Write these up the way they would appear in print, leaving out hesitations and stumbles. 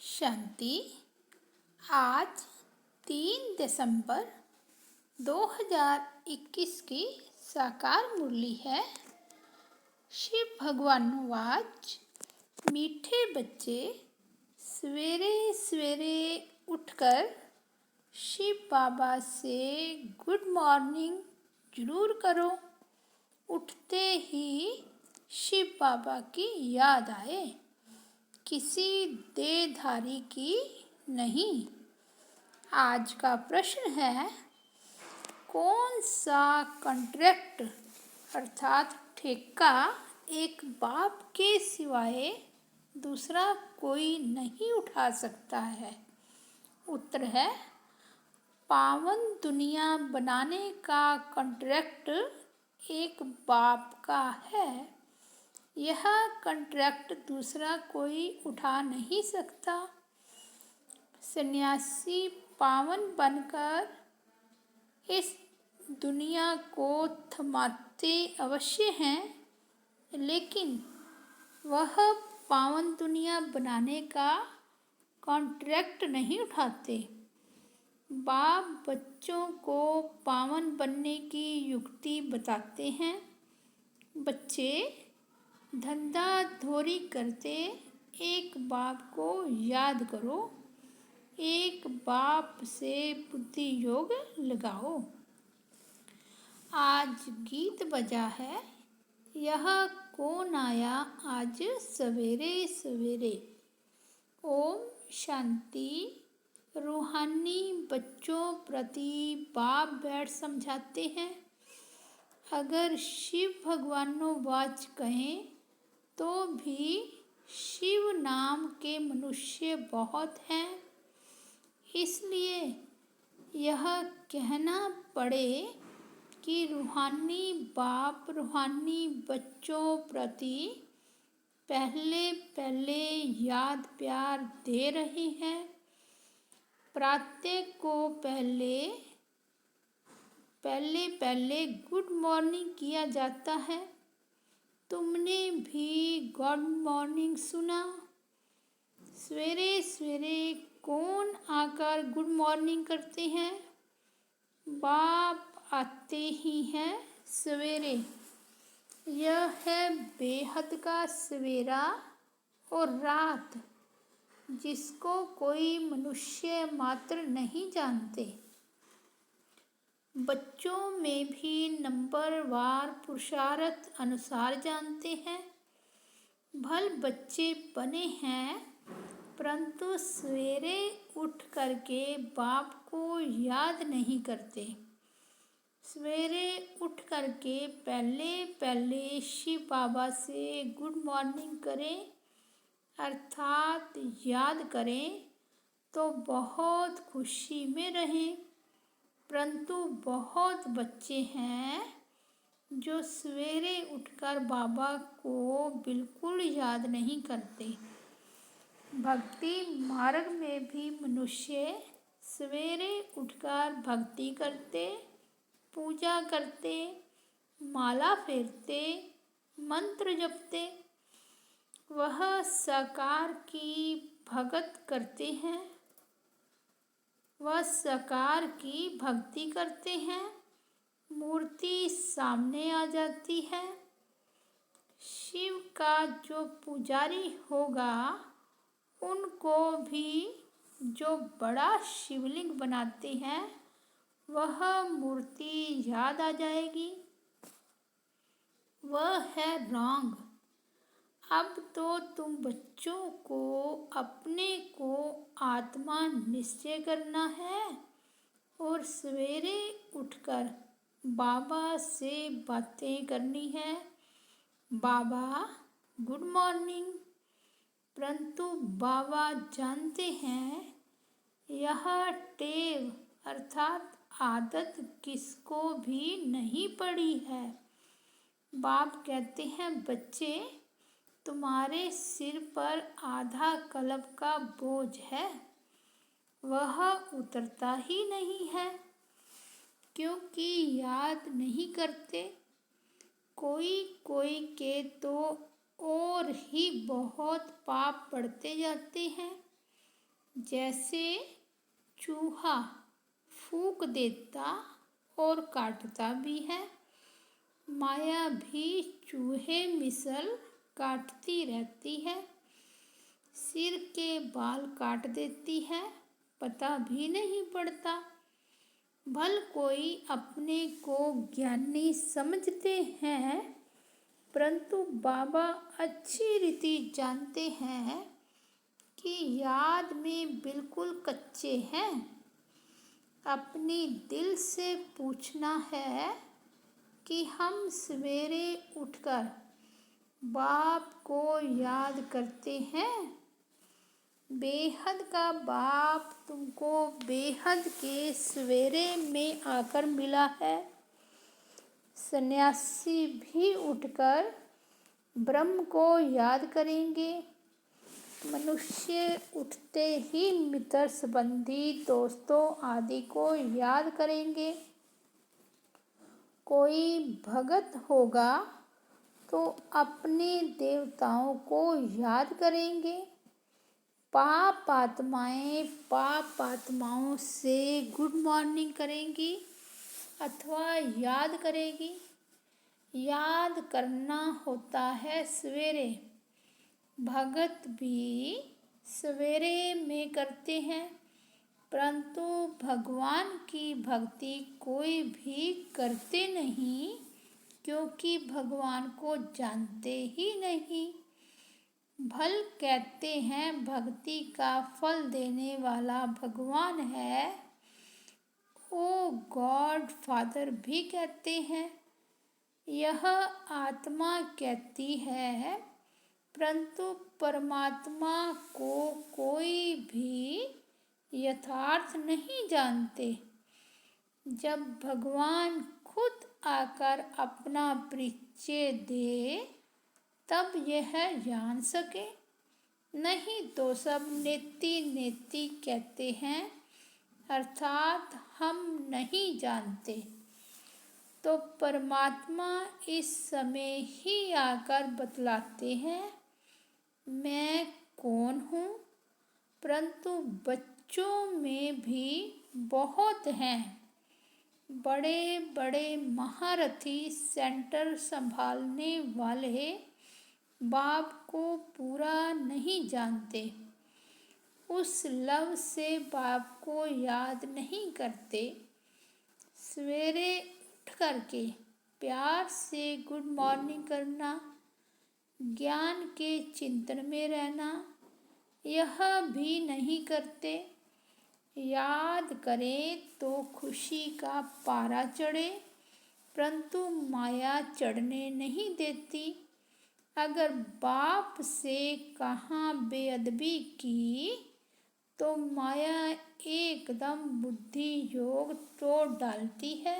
शांति। आज 3 दिसंबर 2021 की साकार मुरली है। शिव भगवानुवाच, मीठे बच्चे सवेरे सवेरे उठकर शिव बाबा से गुड मॉर्निंग जरूर करो। उठते ही शिव बाबा की याद आए, किसी देहधारी की नहीं। आज का प्रश्न है, कौन सा कॉन्ट्रैक्ट अर्थात ठेका एक बाप के सिवाय दूसरा कोई नहीं उठा सकता है? उत्तर है, पावन दुनिया बनाने का कॉन्ट्रैक्ट एक बाप का है। यह कॉन्ट्रैक्ट दूसरा कोई उठा नहीं सकता। सन्यासी पावन बनकर इस दुनिया को थमाते अवश्य हैं, लेकिन वह पावन दुनिया बनाने का कॉन्ट्रैक्ट नहीं उठाते। बाप बच्चों को पावन बनने की युक्ति बताते हैं। बच्चे धंधा धोरी करते एक बाप को याद करो, एक बाप से बुद्धि योग लगाओ। आज गीत बजा है, यह कौन आया आज सवेरे सवेरे। ओम शांति। रूहानी बच्चों प्रति बाप बैठ समझाते हैं। अगर शिव भगवानुवाच कहें तो भी शिव नाम के मनुष्य बहुत हैं, इसलिए यह कहना पड़े कि रूहानी बाप रूहानी बच्चों प्रति पहले पहले याद प्यार दे रहे हैं। प्रातः को पहले गुड मॉर्निंग किया जाता है। तुमने भी गुड मॉर्निंग सुना? सवेरे सवेरे कौन आकर गुड मॉर्निंग करते हैं? बाप आते ही हैं सवेरे। यह है बेहद का सवेरा और रात, जिसको कोई मनुष्य मात्र नहीं जानते। बच्चों में भी नंबरवार पुरुषार्थ अनुसार जानते हैं। भल बच्चे बने हैं, परंतु सवेरे उठ करके बाप को याद नहीं करते। सवेरे उठ करके पहले पहले शिव बाबा से गुड मॉर्निंग करें, अर्थात याद करें, तो बहुत खुशी में रहें। परंतु बहुत बच्चे हैं जो सवेरे उठकर बाबा को बिल्कुल याद नहीं करते। भक्ति मार्ग में भी मनुष्य सवेरे उठकर भक्ति करते, पूजा करते, माला फेरते, मंत्र जपते, वह साकार की भगत करते हैं, वह साकार की भक्ति करते हैं। मूर्ति सामने आ जाती है। शिव का जो पुजारी होगा, उनको भी जो बड़ा शिवलिंग बनाते हैं, वह मूर्ति याद आ जाएगी। वह है रॉन्ग। अब तो तुम बच्चों को अपने को आत्मा निश्चय करना है और सवेरे उठकर बाबा से बातें करनी है। बाबा गुड मॉर्निंग। परंतु बाबा जानते हैं यह टेव अर्थात आदत किसको भी नहीं पड़ी है। बाप कहते हैं, बच्चे तुम्हारे सिर पर आधा कल्प का बोझ है, वह उतरता ही नहीं है, क्योंकि याद नहीं करते। कोई कोई के तो और ही बहुत पाप बढ़ते जाते हैं। जैसे चूहा फूंक देता और काटता भी है, माया भी चूहे मिसल काटती रहती है। सिर के बाल काट देती है, पता भी नहीं पड़ता। भल कोई अपने को ज्ञानी समझते हैं, परंतु बाबा अच्छी रीति जानते हैं कि याद में बिल्कुल कच्चे हैं। अपनी दिल से पूछना है कि हम सवेरे उठकर बाप को याद करते हैं। बेहद का बाप तुमको बेहद के सवेरे में आकर मिला है। सन्यासी भी उठकर ब्रह्म को याद करेंगे। मनुष्य उठते ही मित्र संबंधी दोस्तों आदि को याद करेंगे। कोई भगत होगा तो अपने देवताओं को याद करेंगे। पाप आत्माओं से गुड मॉर्निंग करेंगी अथवा याद करेगी। याद करना होता है सवेरे। भगत भी सवेरे में करते हैं, परंतु भगवान की भक्ति कोई भी करते नहीं, क्योंकि भगवान को जानते ही नहीं। भल कहते हैं भक्ति का फल देने वाला भगवान है, ओ गॉड फादर भी कहते हैं। यह आत्मा कहती है, परंतु परमात्मा को कोई भी यथार्थ नहीं जानते। जब भगवान खुद आकर अपना परिचय दे तब यह जान सके, नहीं तो सब नेति नेति कहते हैं, अर्थात हम नहीं जानते। तो परमात्मा इस समय ही आकर बतलाते हैं मैं कौन हूँ। परंतु बच्चों में भी बहुत हैं। बड़े बड़े महारथी सेंटर संभालने वाले बाप को पूरा नहीं जानते। उस लव से बाप को याद नहीं करते। सवेरे उठ करके प्यार से गुड मॉर्निंग करना, ज्ञान के चिंतन में रहना, यह भी नहीं करते। याद करें तो खुशी का पारा चढ़े, परंतु माया चढ़ने नहीं देती। अगर बाप से कहाँ बेअदबी की तो माया एकदम बुद्धि योग तोड़ डालती है।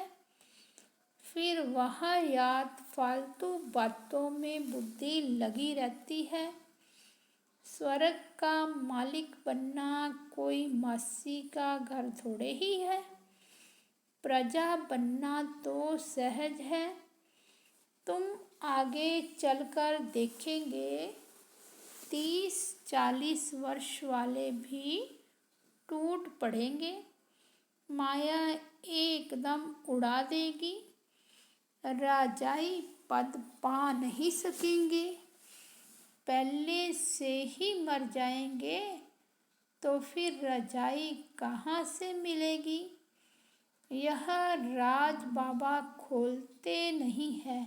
फिर वह याद फालतू बातों में बुद्धि लगी रहती है। स्वर्ग का मालिक बनना कोई मासी का घर थोड़े ही है। प्रजा बनना तो सहज है। तुम आगे चलकर देखेंगे 30-40 वर्ष वाले भी टूट पड़ेंगे। माया एकदम उड़ा देगी। राजाई पद पा नहीं सकेंगे। पहले से ही मर जाएंगे तो फिर रजाई कहाँ से मिलेगी। यह राज बाबा खोलते नहीं है।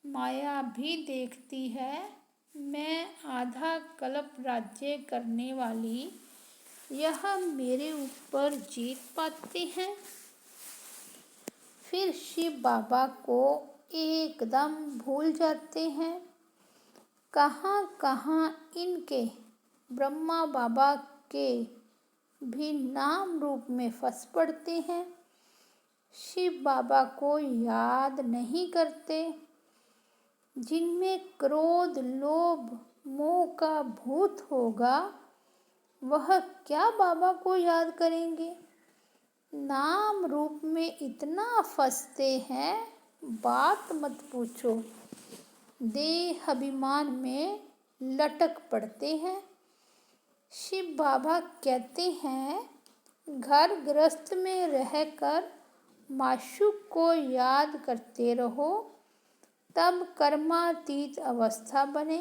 माया भी देखती है मैं आधा कल्प राज्य करने वाली, यह मेरे ऊपर जीत पाते हैं। फिर शिव बाबा को एकदम भूल जाते हैं। कहाँ कहाँ इनके ब्रह्मा बाबा के भी नाम रूप में फंस पड़ते हैं। शिव बाबा को याद नहीं करते। जिनमें क्रोध लोभ मोह का भूत होगा वह क्या बाबा को याद करेंगे। नाम रूप में इतना फंसते हैं बात मत पूछो। देह अभिमान में लटक पड़ते हैं। शिव बाबा कहते हैं, घर गृहस्थ में रहकर माशूक को याद करते रहो, तब कर्मातीत अवस्था बने।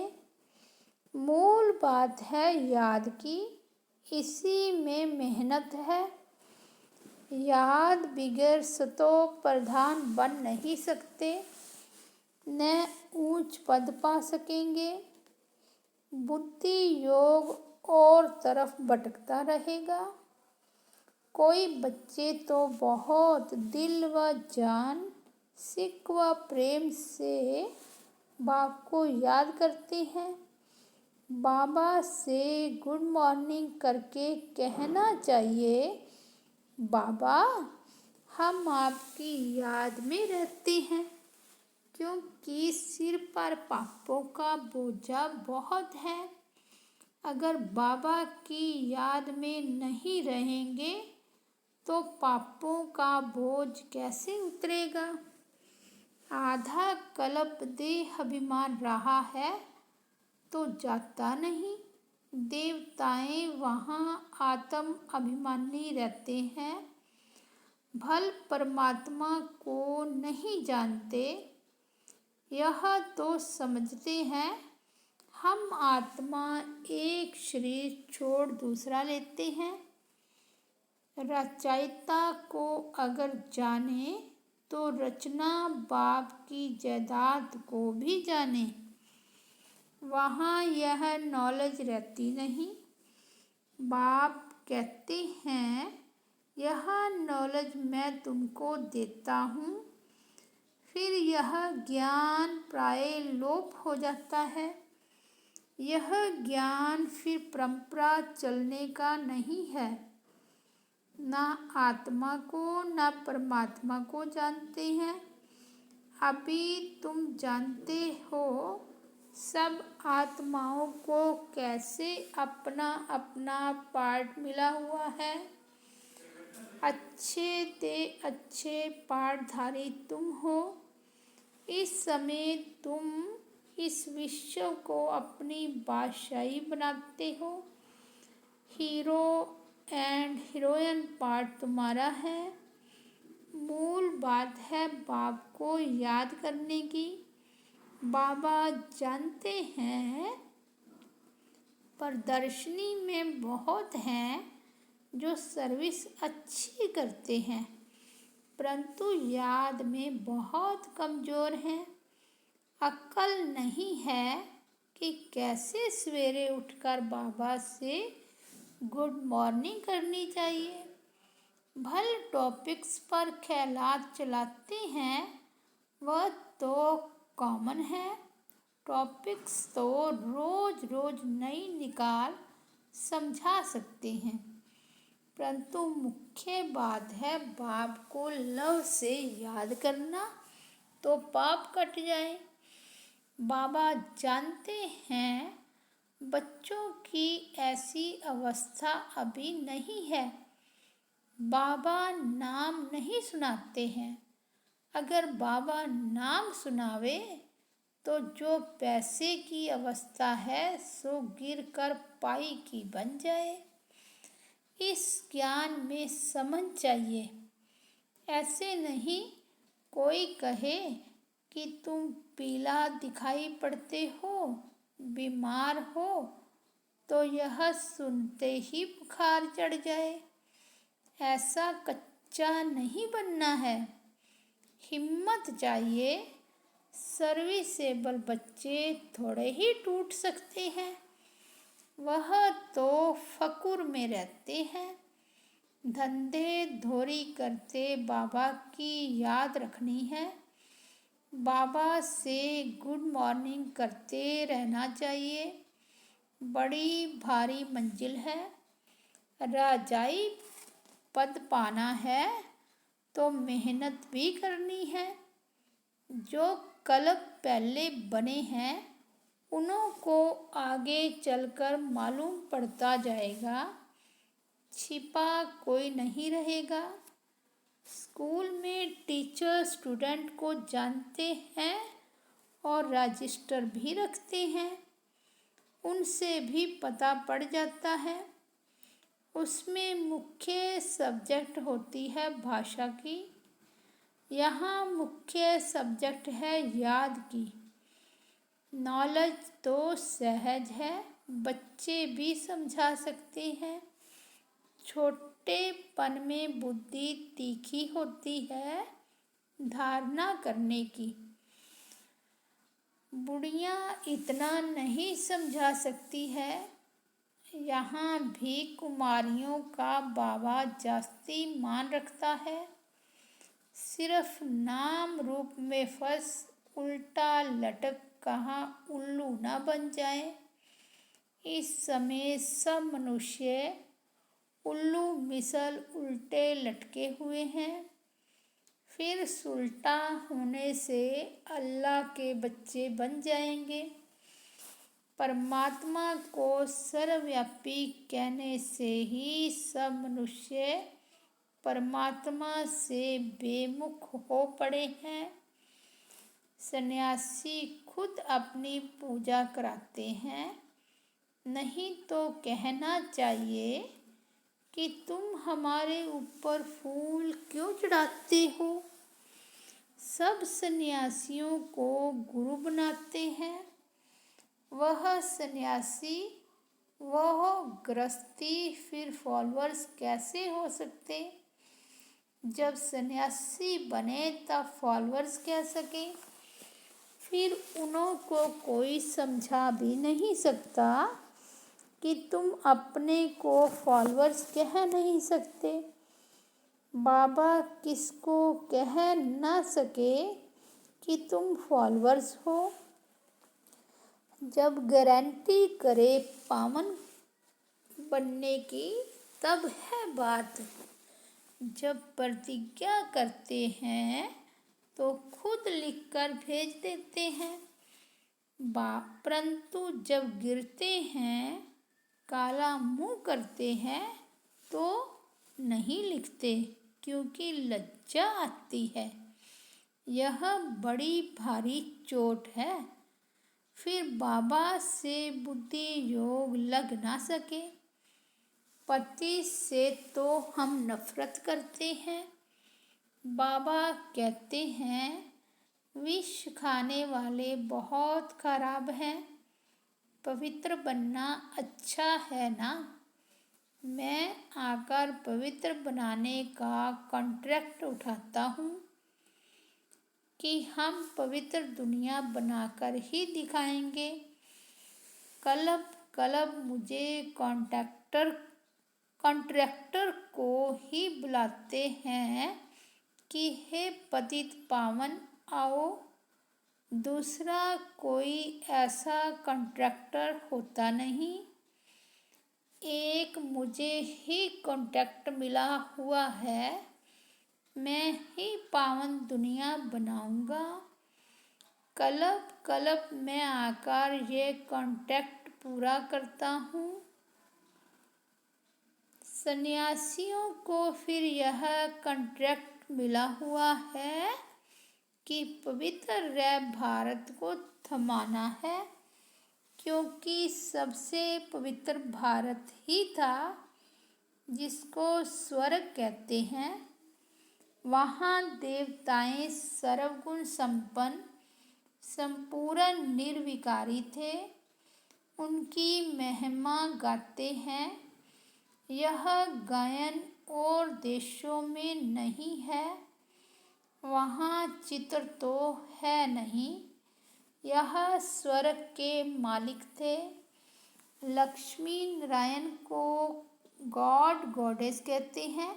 मूल बात है याद की, इसी में मेहनत है। याद बिगैर सतो प्रधान बन नहीं सकते, न ऊंच पद पा सकेंगे। बुद्धि योग और तरफ भटकता रहेगा। कोई बच्चे तो बहुत दिल व जान, सिक व प्रेम से बाप को याद करते हैं। बाबा से गुड मॉर्निंग करके कहना चाहिए, बाबा हम आपकी याद में रहते हैं, क्योंकि सिर पर पापों का बोझा बहुत है। अगर बाबा की याद में नहीं रहेंगे तो पापों का बोझ कैसे उतरेगा। आधा कल्प देह अभिमान रहा है तो जाता नहीं। देवताएं वहाँ आत्म अभिमानी रहते हैं, भल परमात्मा को नहीं जानते। यह तो समझते हैं हम आत्मा एक शरीर छोड़ दूसरा लेते हैं। रचयिता को अगर जाने तो रचना बाप की जायदाद को भी जाने। वहाँ यह नॉलेज रहती नहीं। बाप कहते हैं, यह नॉलेज मैं तुमको देता हूँ, फिर यह ज्ञान प्राय लोप हो जाता है। यह ज्ञान फिर परंपरा चलने का नहीं है। ना आत्मा को ना परमात्मा को जानते हैं। अभी तुम जानते हो सब आत्माओं को कैसे अपना अपना पार्ट मिला हुआ है। अच्छे ते अच्छे पाठधारी तुम हो। इस समय तुम इस विश्व को अपनी बादशाही बनाते हो। हीरो एंड हीरोइन पार्ट तुम्हारा है। मूल बात है बाप को याद करने की। बाबा जानते हैं प्रदर्शनी में बहुत हैं जो सर्विस अच्छी करते हैं, परंतु याद में बहुत कमज़ोर हैं। अक्ल नहीं है कि कैसे सवेरे उठकर बाबा से गुड मॉर्निंग करनी चाहिए। भल टॉपिक्स पर ख्यालात चलाते हैं, वह तो कॉमन है। टॉपिक्स तो रोज रोज नई निकाल समझा सकते हैं, परंतु मुख्य बात है बाप को लव से याद करना, तो पाप कट जाए। बाबा जानते हैं बच्चों की ऐसी अवस्था अभी नहीं है। बाबा नाम नहीं सुनाते हैं। अगर बाबा नाम सुनावे तो जो पैसे की अवस्था है सो गिर कर पाई की बन जाए। इस ज्ञान में समझ चाहिए। ऐसे नहीं कोई कहे कि तुम पीला दिखाई पड़ते हो, बीमार हो, तो यह सुनते ही बुखार चढ़ जाए। ऐसा कच्चा नहीं बनना है। हिम्मत चाहिए। सर्विसेबल बच्चे थोड़े ही टूट सकते हैं, वह तो फकुर में रहते हैं। धंधे धोरी करते बाबा की याद रखनी है। बाबा से गुड मॉर्निंग करते रहना चाहिए। बड़ी भारी मंजिल है। राजाई पद पाना है तो मेहनत भी करनी है। जो कल्प पहले बने हैं उन्हों को आगे चलकर मालूम पड़ता जाएगा। छिपा कोई नहीं रहेगा। स्कूल में टीचर स्टूडेंट को जानते हैं और रजिस्टर भी रखते हैं। उनसे भी पता पड़ जाता है। उसमें मुख्य सब्जेक्ट होती है भाषा की। यहाँ मुख्य सब्जेक्ट है याद की। नॉलेज तो सहज है, बच्चे भी समझा सकते हैं। छोटेपन में बुद्धि तीखी होती है धारणा करने की। बुढ़िया इतना नहीं समझा सकती है। यहाँ भी कुमारियों का बाबा जास्ती मान रखता है। सिर्फ नाम रूप में फंस उल्टा लटक कहाँ उल्लू न बन जाए। इस समय सब मनुष्य उल्लू मिसल उल्टे लटके हुए हैं। फिर सुलटा होने से अल्लाह के बच्चे बन जाएंगे। परमात्मा को सर्वव्यापी कहने से ही सब मनुष्य परमात्मा से बेमुख हो पड़े हैं। सन्यासी खुद अपनी पूजा कराते हैं, नहीं तो कहना चाहिए कि तुम हमारे ऊपर फूल क्यों चढ़ाते हो। सब सन्यासियों को गुरु बनाते हैं। वह सन्यासी, वह गृहस्थी फिर फॉलोअर्स कैसे हो सकते। जब सन्यासी बने तब फॉलोअर्स कह सके, फिर उन्हों को कोई समझा भी नहीं सकता कि तुम अपने को फॉलोअर्स कह नहीं सकते। बाबा किसको कह न सके कि तुम फॉलोअर्स हो। जब गारंटी करे पावन बनने की तब है बात। जब प्रतिज्ञा करते हैं तो खुद लिखकर भेज देते हैं। परंतु जब गिरते हैं, काला मुंह करते हैं तो नहीं लिखते, क्योंकि लज्जा आती है। यह बड़ी भारी चोट है। फिर बाबा से बुद्धि योग लग ना सके। पति से तो हम नफरत करते हैं। बाबा कहते हैं विष खाने वाले बहुत खराब हैं। पवित्र बनना अच्छा है ना। मैं आकर पवित्र बनाने का कॉन्ट्रैक्ट उठाता हूँ कि हम पवित्र दुनिया बनाकर ही दिखाएंगे। कलब मुझे कॉन्ट्रैक्टर को ही बुलाते हैं कि हे पतित पावन आओ। दूसरा कोई ऐसा कॉन्ट्रैक्टर होता नहीं। एक मुझे ही कॉन्ट्रैक्ट मिला हुआ है। मैं ही पावन दुनिया बनाऊंगा। कलब मैं आकर ये कॉन्ट्रैक्ट पूरा करता हूँ। सन्यासियों को फिर यह कॉन्ट्रैक्ट मिला हुआ है कि पवित्र भारत को थमाना है, क्योंकि सबसे पवित्र भारत ही था जिसको स्वर्ग कहते हैं। वहाँ देवताएं सर्वगुण संपन्न संपूर्ण निर्विकारी थे। उनकी महिमा गाते हैं। यह गायन और देशों में नहीं है। वहाँ चित्र तो है नहीं। यह स्वर्ग के मालिक थे। लक्ष्मी नारायण को गॉड गॉडेस कहते हैं।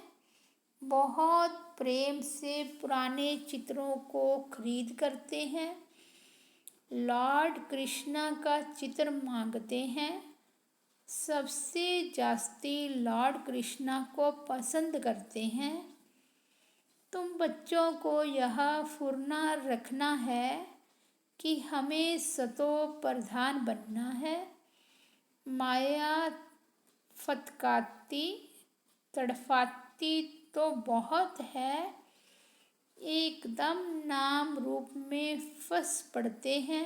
बहुत प्रेम से पुराने चित्रों को खरीद करते हैं। लॉर्ड कृष्णा का चित्र मांगते हैं। सबसे जास्ती लॉर्ड कृष्णा को पसंद करते हैं। तुम बच्चों को यह फुरना रखना है कि हमें सतो प्रधान बनना है। माया फटकाती तड़फाती तो बहुत है। एकदम नाम रूप में फंस पड़ते हैं।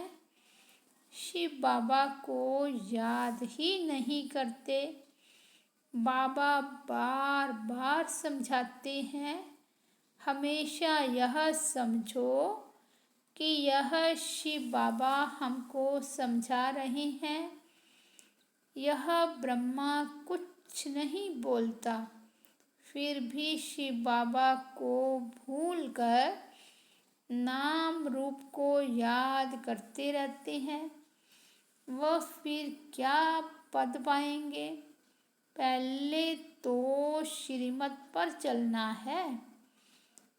शिव बाबा को याद ही नहीं करते। बाबा बार बार समझाते हैं, हमेशा यह समझो कि यह शिव बाबा हमको समझा रहे हैं। यह ब्रह्मा कुछ नहीं बोलता, फिर भी शिव बाबा को भूलकर नाम रूप को याद करते रहते हैं। वह फिर क्या पद पाएंगे? पहले तो श्रीमत पर चलना है।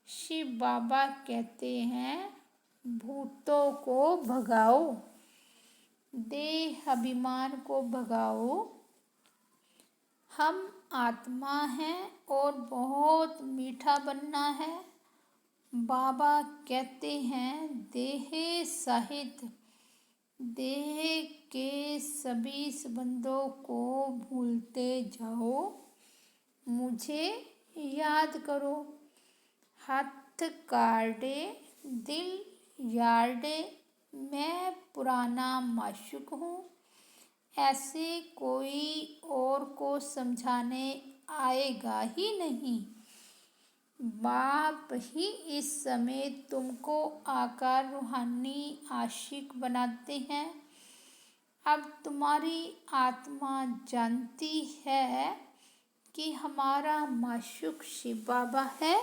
शिव बाबा कहते हैं, भूतों को भगाओ, देह अभिमान को भगाओ। हम आत्मा हैं और बहुत मीठा बनना है। बाबा कहते हैं, देह सहित देह के सभी संबंधों को भूलते जाओ, मुझे याद करो। हाथ काटे दिल यार्डे, मैं पुराना माशूक हूँ। ऐसे कोई और को समझाने आएगा ही नहीं। बाप ही इस समय तुमको आकर रूहानी आशिक बनाते हैं। अब तुम्हारी आत्मा जानती है कि हमारा माशूक शिव बाबा है,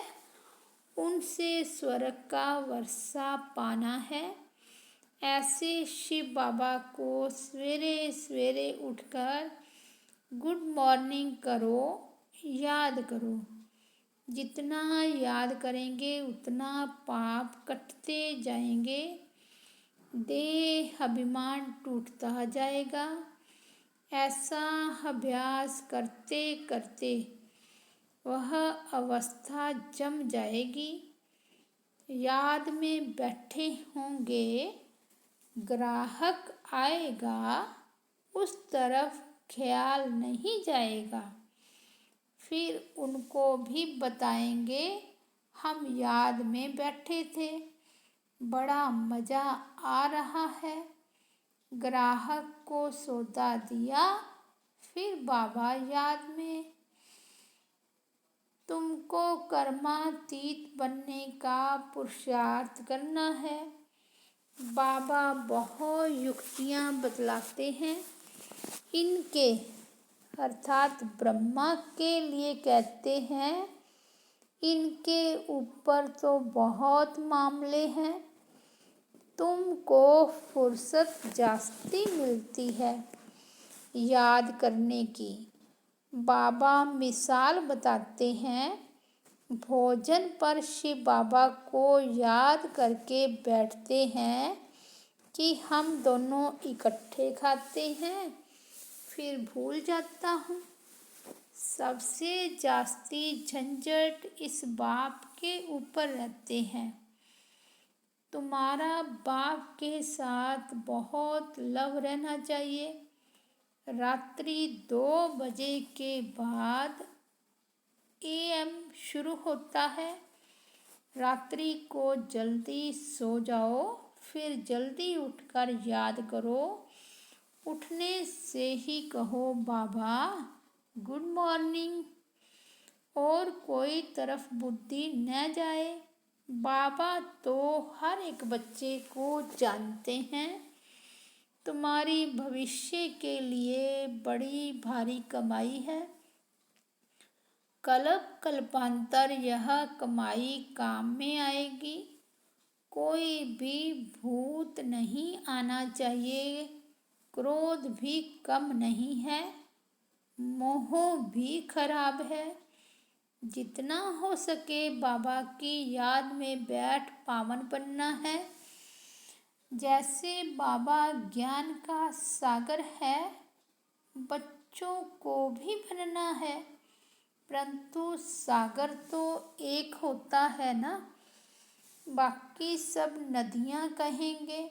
उनसे स्वर्ग का वर्षा पाना है। ऐसे शिव बाबा को सवेरे सवेरे उठकर गुड मॉर्निंग करो, याद करो। जितना याद करेंगे उतना पाप कटते जाएंगे, देह अभिमान टूटता जाएगा। ऐसा अभ्यास करते करते वह अवस्था जम जाएगी। याद में बैठे होंगे, ग्राहक आएगा, उस तरफ ख्याल नहीं जाएगा। फिर उनको भी बताएंगे, हम याद में बैठे थे, बड़ा मज़ा आ रहा है। ग्राहक को सौदा दिया, फिर बाबा याद में। तुमको कर्मातीत बनने का पुरुषार्थ करना है। बाबा बहुत युक्तियाँ बतलाते हैं। इनके अर्थात ब्रह्मा के लिए कहते हैं, इनके ऊपर तो बहुत मामले हैं, तुमको फुर्सत जास्ती मिलती है याद करने की। बाबा मिसाल बताते हैं, भोजन पर शिव बाबा को याद करके बैठते हैं कि हम दोनों इकट्ठे खाते हैं, फिर भूल जाता हूँ। सबसे जास्ती झंझट इस बाप के ऊपर रहते हैं। तुम्हारा बाप के साथ बहुत लव रहना चाहिए। रात्रि 2 बजे के बाद AM शुरू होता है। रात्रि को जल्दी सो जाओ, फिर जल्दी उठकर याद करो। उठने से ही कहो, बाबा गुड मॉर्निंग, और कोई तरफ बुद्धि न जाए। बाबा तो हर एक बच्चे को जानते हैं। तुम्हारी भविष्य के लिए बड़ी भारी कमाई है। कल्प कल्पांतर यह कमाई काम में आएगी। कोई भी भूत नहीं आना चाहिए, क्रोध भी कम नहीं है, मोह भी खराब है। जितना हो सके बाबा की याद में बैठ पावन बनना है। जैसे बाबा ज्ञान का सागर है, बच्चों को भी बनना है, परंतु सागर तो एक होता है ना, बाकी सब नदियाँ कहेंगे।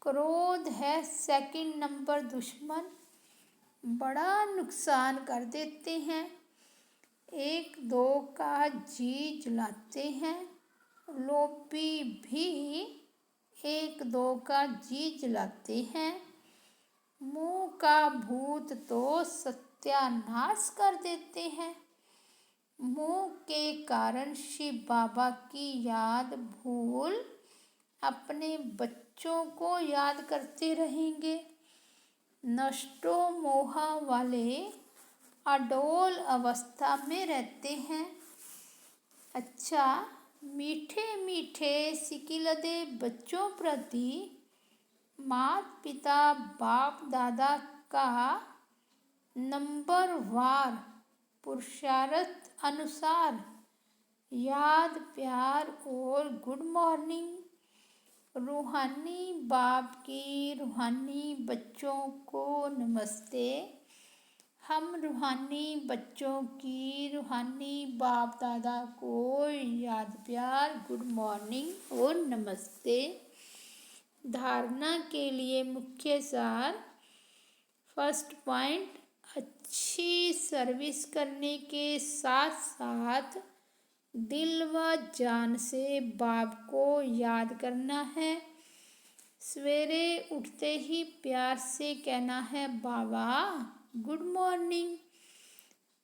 क्रोध है सेकंड नंबर दुश्मन, बड़ा नुकसान कर देते हैं। 1-2 का जी जलाते हैं। लोभी भी 1-2 का जी जलाते हैं। मुँह का भूत तो सत्यानाश कर देते हैं। मोह के कारण शिव बाबा की याद भूल अपने बच्चों को याद करते रहेंगे। नष्टो मोह वाले अडोल अवस्था में रहते हैं। अच्छा, मीठे मीठे सिकिलदे बच्चों प्रति माता पिता बाप दादा का नंबरवार पुरुषार्थ अनुसार याद प्यार और गुड मॉर्निंग। रूहानी बाप की रूहानी बच्चों को नमस्ते। हम रूहानी बच्चों की रूहानी बाप दादा को याद प्यार गुड मॉर्निंग और नमस्ते। धारणा के लिए मुख्य सार। फर्स्ट पॉइंट, अच्छी सर्विस करने के साथ साथ दिल व जान से बाप को याद करना है। सवेरे उठते ही प्यार से कहना है बाबा गुड मॉर्निंग।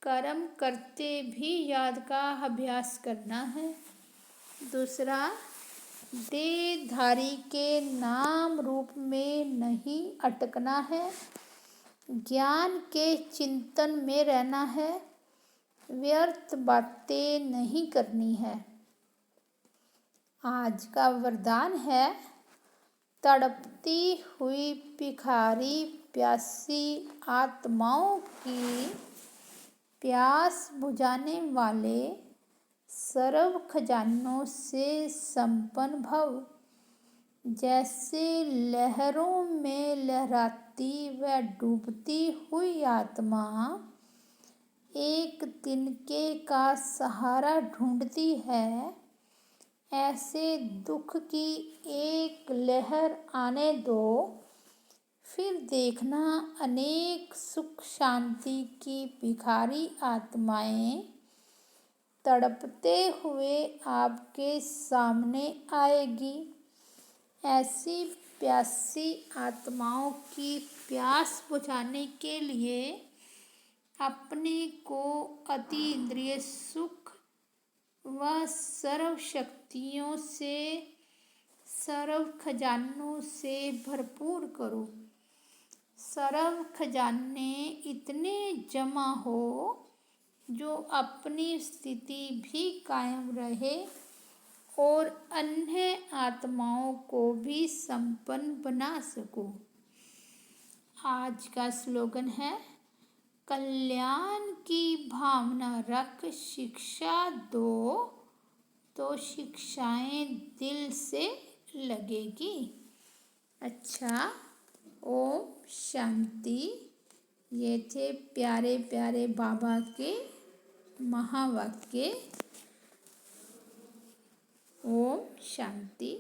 कर्म करते भी याद का अभ्यास करना है। दूसरा, देहधारी के नाम रूप में नहीं अटकना है। ज्ञान के चिंतन में रहना है। व्यर्थ बातें नहीं करनी है। आज का वरदान है, तड़पती हुई भिखारी प्यासी आत्माओं की प्यास बुझाने वाले सर्व खजानों से संपन्न भव। जैसे लहरों में लहराती व डूबती हुई आत्मा एक तिनके का सहारा ढूंढती है, ऐसे दुख की एक लहर आने दो। फिर देखना अनेक सुख शांति की भिखारी आत्माएं तड़पते हुए आपके सामने आएगी। ऐसी प्यासी आत्माओं की प्यास बुझाने के लिए अपने को अति इंद्रिय सुख व सर्व शक्तियों से सर्व खजानों से भरपूर करो। सर्व खजाने इतने जमा हो जो अपनी स्थिति भी कायम रहे और अन्य आत्माओं को भी संपन्न बना सको। आज का स्लोगन है, कल्याण की भावना रख शिक्षा दो तो शिक्षाएं दिल से लगेगी। अच्छा, ओम शांति। ये थे प्यारे प्यारे बाबा के महावाक्य। ओम शांति।